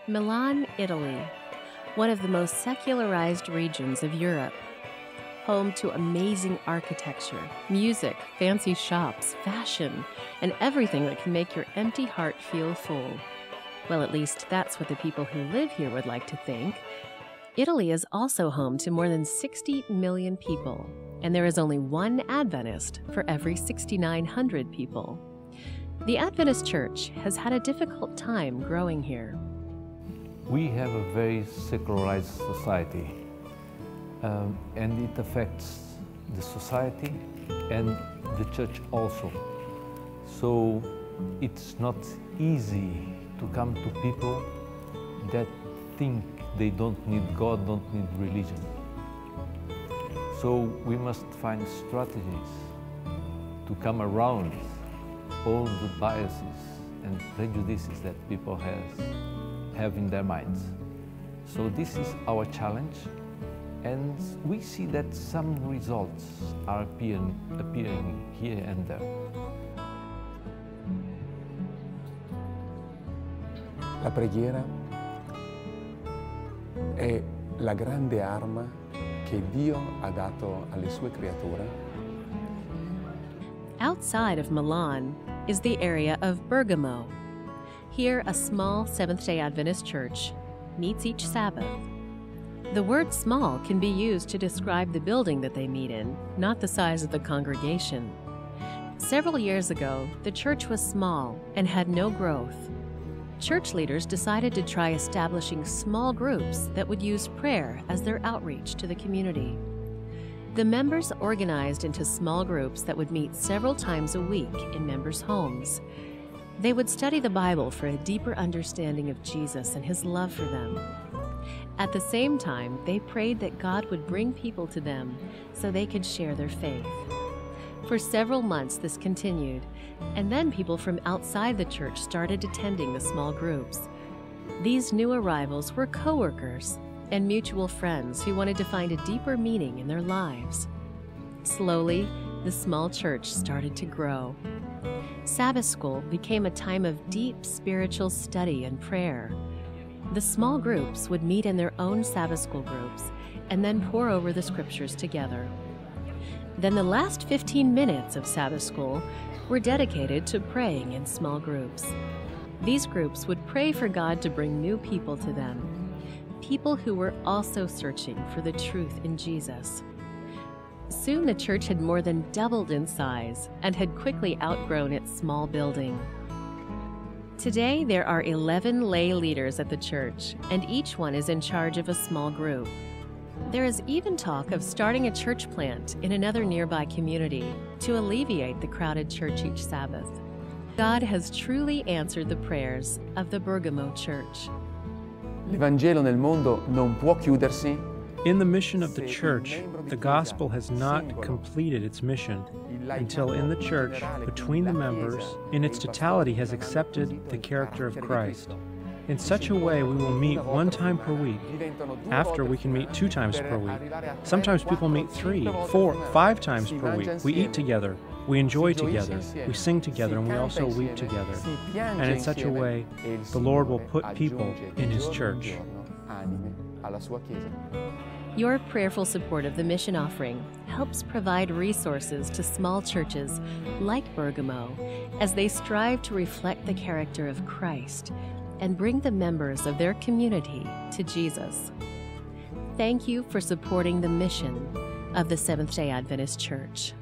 Milan, Italy, one of the most secularized regions of Europe. Home to amazing architecture, music, fancy shops, fashion, and everything that can make your empty heart feel full. Well, at least that's what the people who live here would like to think. Italy is also home to more than 60 million people, and there is only one Adventist for every 6,900 people. The Adventist Church has had a difficult time growing here. We have a very secularized society, and it affects the society and the church also. So it's not easy to come to people that think they don't need God, don't need religion. So we must find strategies to come around all the biases and prejudices that people have in their minds. So this is our challenge, and we see that some results are appearing here and there. La preghiera è la grande arma che Dio ha dato alle sue creature. Outside of Milan is the area of Bergamo. Here, a small Seventh-day Adventist church meets each Sabbath. The word small can be used to describe the building that they meet in, not the size of the congregation. Several years ago, the church was small and had no growth. Church leaders decided to try establishing small groups that would use prayer as their outreach to the community. The members organized into small groups that would meet several times a week in members' homes. They would study the Bible for a deeper understanding of Jesus and His love for them. At the same time, they prayed that God would bring people to them so they could share their faith. For several months this continued, and then people from outside the church started attending the small groups. These new arrivals were co-workers and mutual friends who wanted to find a deeper meaning in their lives. Slowly, the small church started to grow. Sabbath school became a time of deep spiritual study and prayer. The small groups would meet in their own Sabbath school groups and then pore over the scriptures together. Then the last 15 minutes of Sabbath school were dedicated to praying in small groups. These groups would pray for God to bring new people to them, people who were also searching for the truth in Jesus. Soon the church had more than doubled in size and had quickly outgrown its small building. Today there are 11 lay leaders at the church, and each one is in charge of a small group. There is even talk of starting a church plant in another nearby community to alleviate the crowded church each Sabbath. God has truly answered the prayers of the Bergamo church. L'Evangelo nel mondo non può chiudersi. In the mission of the church, the gospel has not completed its mission until in the church, between the members, in its totality has accepted the character of Christ. In such a way, we will meet one time per week. After, we can meet 2 times per week. Sometimes people meet 3, 4, 5 times per week. We eat together, we enjoy together, we sing together, and we also weep together. And in such a way, the Lord will put people in His church. Your prayerful support of the mission offering helps provide resources to small churches like Bergamo as they strive to reflect the character of Christ and bring the members of their community to Jesus. Thank you for supporting the mission of the Seventh-day Adventist Church.